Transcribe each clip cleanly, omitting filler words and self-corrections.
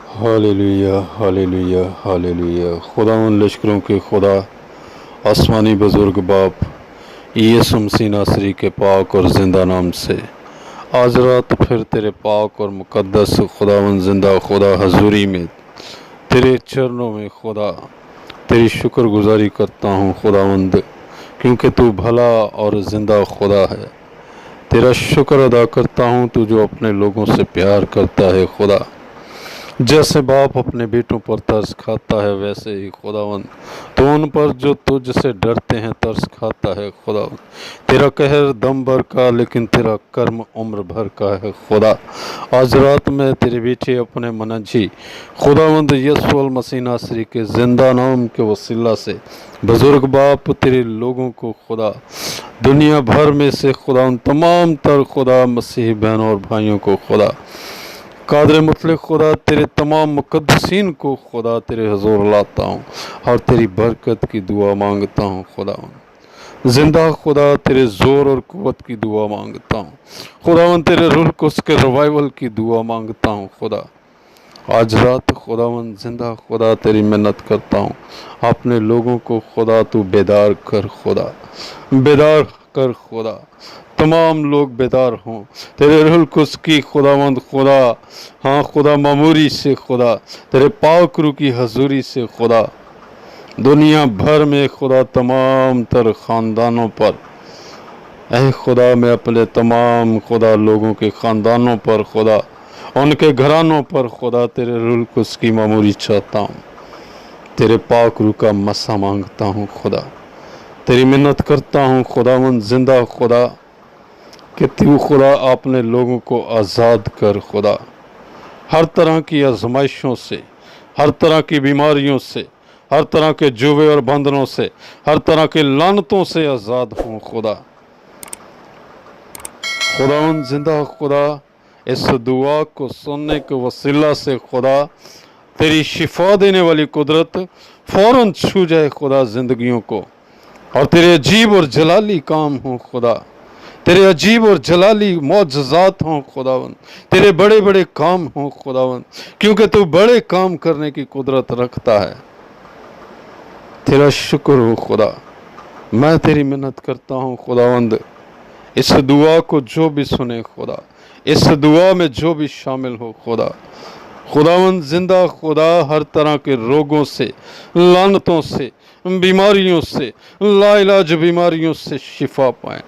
Hallelujah hallelujah hallelujah. खुदावंद लश्करों के खुदा, आसमानी बुजुर्ग बाप, यीशु मसीह नासरी के पाक और ज़िंदा नाम से आज रात फिर तेरे पाक और मुकद्दस खुदावंद ज़िंदा खुदा हजूरी में तेरे चरणों में खुदा तेरी शुक्रगुजारी करता हूँ खुदावंद, क्योंकि तू भला और ज़िंदा खुदा है। तेरा शुक्र अदा करता हूँ तू जो अपने लोगों से प्यार करता है खुदा। जैसे बाप अपने बेटों पर तरस खाता है वैसे ही खुदावंद तो उन पर जो तुझसे डरते हैं तरस खाता है खुदावंद। तेरा कहर दम भर का लेकिन तेरा कर्म उम्र भर का है खुदा। आज रात में तेरे बेटे अपने मनजी खुदावंद यीशु मसीह नासरी के जिंदा नाम के वसीला से बुजुर्ग बाप तेरे लोगों को खुदा दुनिया भर में से खुदा तमाम तर खुदा मसीह बहनों और भाइयों को खुदा कादर मुतलक खुदा तेरे तमाम मुकद्दसीन को खुदा तेरे हजूर लाता हूँ और तेरी बरकत की दुआ मांगता हूँ खुदा। जिंदा खुदा तेरे ज़ोर और क़ुव्वत की दुआ मांगता हूँ खुदावन, तेरे रूह कुस के रिवाइवल की दुआ मांगता हूँ खुदा। आज रात खुदावन जिंदा खुदा तेरी मिन्नत करता हूँ, अपने लोगों को खुदा तू बेदार कर खुदा, बेदार कर खुदा। तमाम लोग बेदार हों तेरे रूह कुस की खुदावंद खुदा। हाँ खुदा मामूरी से खुदा तेरे पाक रूह की हजूरी से खुदा दुनिया भर में खुदा तमाम तर ख़ानदानों पर ऐ खुदा मैं अपने तमाम खुदा लोगों के ख़ानदानों पर खुदा उनके घरानों पर खुदा तेरे रूह कुस की मामूरी चाहता हूँ। तेरे पाक रूह का मसा मांगता हूँ खुदा, तेरी मिन्नत करता हूँ खुदावंद जिंदा खुदा कि तू खुदा अपने लोगों को आज़ाद कर खुदा, हर तरह की आजमाइशों से, हर तरह की बीमारियों से, हर तरह के जुए और बंधनों से, हर तरह के लानतों से आज़ाद हों खुदा। खुदावंद जिंदा खुदा इस दुआ को सुनने के वसीला से खुदा तेरी शिफा देने वाली कुदरत फ़ौरन छू जाए खुदा ज़िंदगियों को, और तेरे अजीब और जलाली काम हों खुदा, तेरे अजीब और जलाली मौजज़ात हों खुदावन, तेरे बड़े बड़े काम हों खुदावन, क्योंकि तू बड़े काम करने की कुदरत रखता है। तेरा शुक्र हो खुदा। मैं तेरी मिन्नत करता हूँ खुदावंद, इस दुआ को जो भी सुने खुदा, इस दुआ में जो भी शामिल हो खुदा, खुदावंद जिंदा खुदा हर तरह के रोगों से, लानतों से, बीमारियों से, लाइलाज बीमारियों से शिफा पाएँ।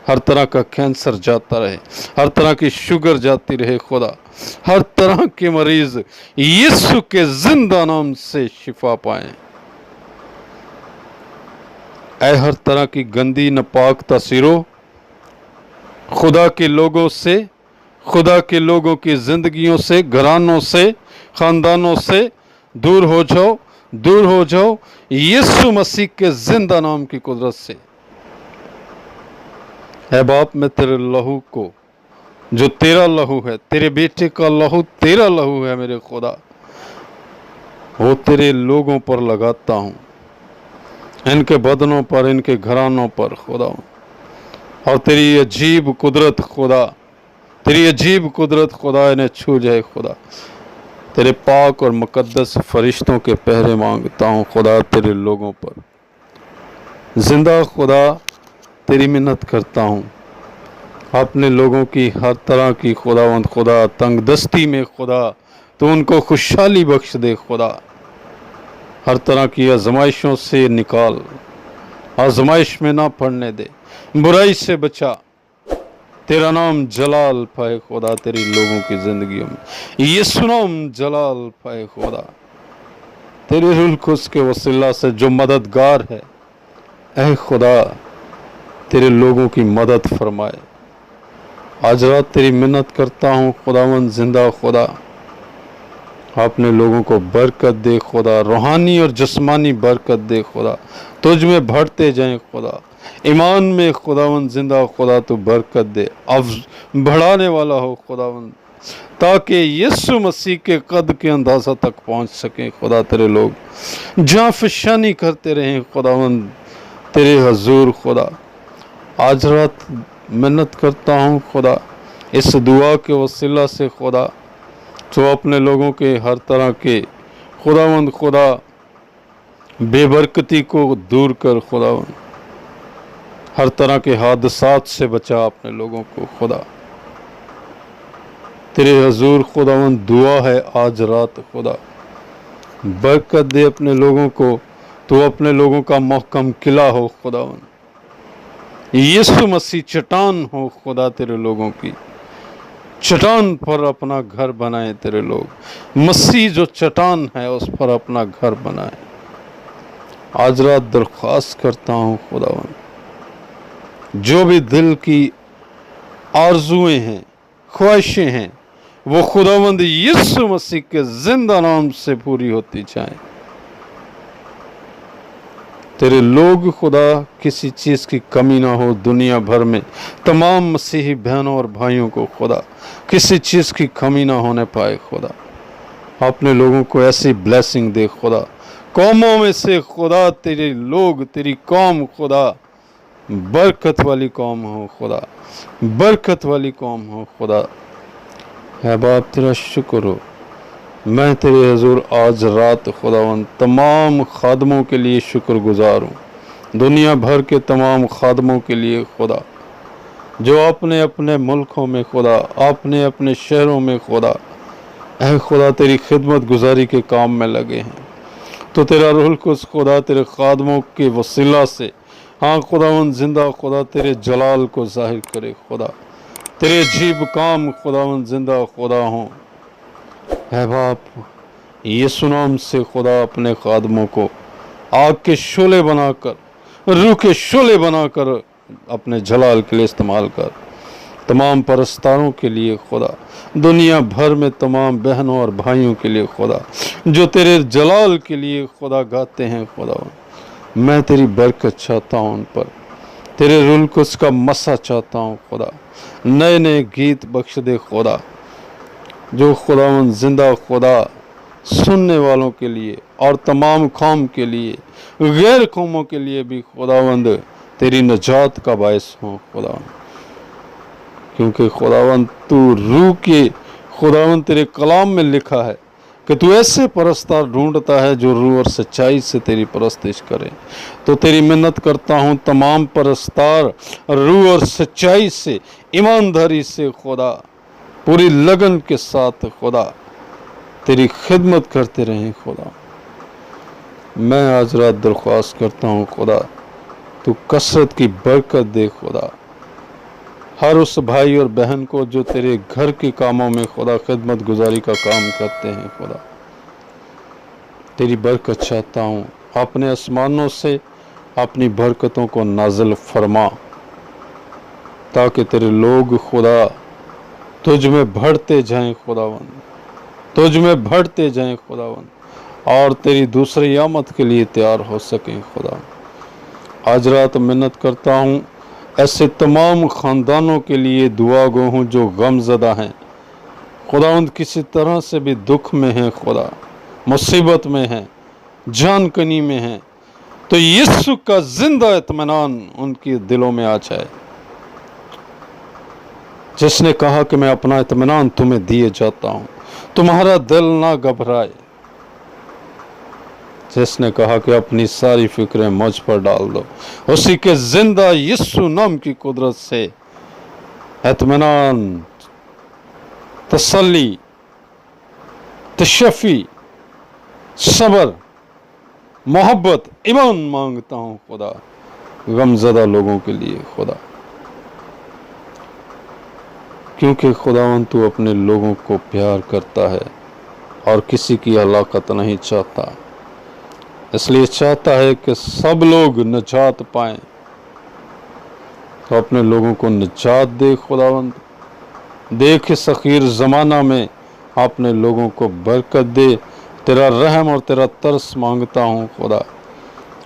हर तरह का कैंसर जाता रहे, हर तरह की शुगर जाती रहे खुदा, हर तरह के मरीज यीशु के जिंदा नाम से शिफा पाएं। ऐ हर तरह की गंदी नापाक तस्वीरों खुदा के लोगों से, खुदा के लोगों की जिंदगियों से, घरानों से, खानदानों से दूर हो जाओ, दूर हो जाओ यीशु मसीह के जिंदा नाम की कुदरत से। है बाप मैं तेरे लहू को, जो तेरा लहू है, तेरे बेटे का लहू तेरा लहू है मेरे खुदा, वो तेरे लोगों पर लगाता हूँ, इनके बदनों पर, इनके घरानों पर खुदा। और तेरी अजीब कुदरत खुदा, तेरी अजीब कुदरत खुदा इन्हें छू जाए खुदा। तेरे पाक और मुकद्दस फरिश्तों के पहरे मांगता हूँ खुदा तेरे लोगों पर। जिंदा खुदा तेरी मिन्नत करता हूँ, अपने लोगों की हर तरह की खुदावंद खुदा तंगदस्ती में खुदा तो उनको खुशहाली बख्श दे खुदा। हर तरह की आजमाइशों से निकाल, आजमाइश में ना पड़ने दे, बुराई से बचा। तेरा नाम जलाल पाए खुदा तेरी लोगों की ज़िंदगियों में, यीशु नाम जलाल पाए खुदा। तेरे रूह कुस के वसीला से जो मददगार है ऐ खुदा तेरे लोगों की मदद फरमाए। आज रात तेरी मिन्नत करता हूँ खुदावंद जिंदा खुदा, अपने लोगों को बरकत दे खुदा, रूहानी और जिस्मानी बरकत दे खुदा, तुझ में बढ़ते जाएं खुदा, ईमान में खुदावंद जिंदा खुदा तू बरकत दे, अब बढ़ाने वाला हो खुदावंद, ताकि यीशु मसीह के कद के अंदाज़ा तक पहुँच सकें खुदा। तेरे लोग जहाँ फिशानी करते रहें खुदावंद तेरे हजूर खुदा। आज रात मिन्नत करता हूँ खुदा, इस दुआ के वसीला से खुदा तो अपने लोगों के हर तरह के खुदावंद खुदा बेबरकती को दूर कर खुदावंद, हर तरह के हादसात से बचा अपने लोगों को खुदा। तेरे हजूर खुदावंद दुआ है आज रात खुदा, बरकत दे अपने लोगों को, तो अपने लोगों का महकम किला हो खुदावंद। यीशु मसीह चट्टान हो खुदा, तेरे लोगों की चट्टान पर अपना घर बनाए तेरे लोग, मसीह जो चट्टान है उस पर अपना घर बनाए। आज रात दरख्वास्त करता हूँ खुदावंद, जो भी दिल की आरजुएं हैं, ख्वाहिशें हैं, वो खुदावंद यीशु मसीह के जिंदा नाम से पूरी होती जाएं। तेरे लोग खुदा किसी चीज़ की कमी ना हो दुनिया भर में, तमाम मसीही बहनों और भाइयों को खुदा किसी चीज़ की कमी ना होने पाए खुदा। अपने लोगों को ऐसी ब्लेसिंग दे खुदा, कौमों में से खुदा तेरे लोग, तेरी कौम खुदा बरकत वाली कौम हो खुदा, बरकत वाली कौम हो खुदा। है बाप तेरा शुक्र हो, मैं तेरे हजूर आज रात खुदावंद तमाम खादमों के लिए शुक्रगुजार हूँ, दुनिया भर के तमाम खादमों के लिए खुदा, जो अपने अपने मुल्कों में खुदा, अपने अपने शहरों में खुदा, ऐ खुदा तेरी खिदमत गुजारी के काम में लगे हैं। तो तेरा रूह कुछ खुदा तेरे खादमों के वसीला से, हाँ खुदावंद जिंदा खुदा तेरे जलाल को जाहिर करे खुदा, तेरे अजीब काम खुदावंद जिंदा खुदा हों। है बाप यीशु नाम से खुदा अपने खादमों को आग के शोले बनाकर, रूह के शोले बनाकर अपने जलाल के लिए इस्तेमाल कर। तमाम परस्तारों के लिए खुदा, दुनिया भर में तमाम बहनों और भाइयों के लिए खुदा, जो तेरे जलाल के लिए खुदा गाते हैं खुदा, मैं तेरी बरकत चाहता हूँ उन पर, तेरे रूह कुछ का मसा चाहता हूँ खुदा। नए नए गीत बख्श दे खुदा, जो खुदावंद जिंदा खुदा सुनने वालों के लिए और तमाम कौम के लिए, गैर कौमों के लिए भी खुदावंद तेरी नजात का बायस हो खुदावंद। क्योंकि खुदावंद तू रूह के खुदावंद तेरे कलाम में लिखा है कि तू ऐसे परस्तार ढूंढता है जो रूह और सच्चाई से तेरी परस्तिश करे। तो तेरी मिन्नत करता हूँ तमाम परस्तार रूह और सच्चाई से, ईमानदारी से खुदा, पूरी लगन के साथ खुदा तेरी खिदमत करते रहें खुदा। मैं आज रात दरख्वास्त करता हूँ खुदा, तू कसरत की बरकत दे खुदा, हर उस भाई और बहन को जो तेरे घर के कामों में खुदा खिदमत गुजारी का काम करते हैं खुदा। तेरी बरकत चाहता हूँ, अपने आसमानों से अपनी बरकतों को नाजिल फरमा, ताकि तेरे लोग खुदा तुझ में बढ़ते जाएं खुदावंद, तुझ में बढ़ते जाएं खुदावंद, और तेरी दूसरी आमद के लिए तैयार हो सकें खुदा। आज रात मिन्नत करता हूँ ऐसे तमाम ख़ानदानों के लिए दुआ गो हूँ जो गमज़दा हैं खुदावंद, किसी तरह से भी दुख में हैं खुदा, मुसीबत में हैं, जानकनी में हैं, तो यीशु का जिंदा इत्मीनान उनके दिलों में आ जाए। जिसने कहा कि मैं अपना इत्मीनान तुम्हें दिए जाता हूँ, तुम्हारा दिल ना घबराए, जिसने कहा कि अपनी सारी फिक्रें मुझ पर डाल दो, उसी के जिंदा यीशु नाम की कुदरत से इत्मीनान, तसल्ली, तशफ़ी, सब्र, मोहब्बत, ईमान मांगता हूँ खुदा गमज़दा लोगों के लिए खुदा। क्योंकि खुदावंद तू अपने लोगों को प्यार करता है और किसी की हलाकत नहीं चाहता, इसलिए चाहता है कि सब लोग निजात पाएं। तो अपने लोगों को निजात दे खुदावंद, देख इस अखीर ज़माना में अपने लोगों को बरकत दे। तेरा रहम और तेरा तरस मांगता हूँ खुदा,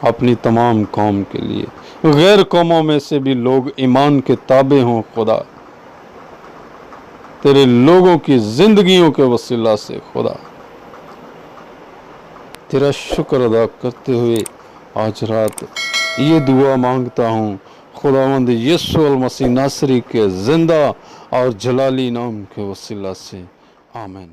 अपनी तमाम कौम के लिए, गैर कौमों में से भी लोग ईमान के ताबे हों खुदा, तेरे लोगों की जिंदगियों के वसीला से खुदा। तेरा शुक्र अदा करते हुए आज रात ये दुआ मांगता हूँ खुदावंद यीशु अल मसीह नासरी के जिंदा और जलाली नाम के वसीला से, आमीन।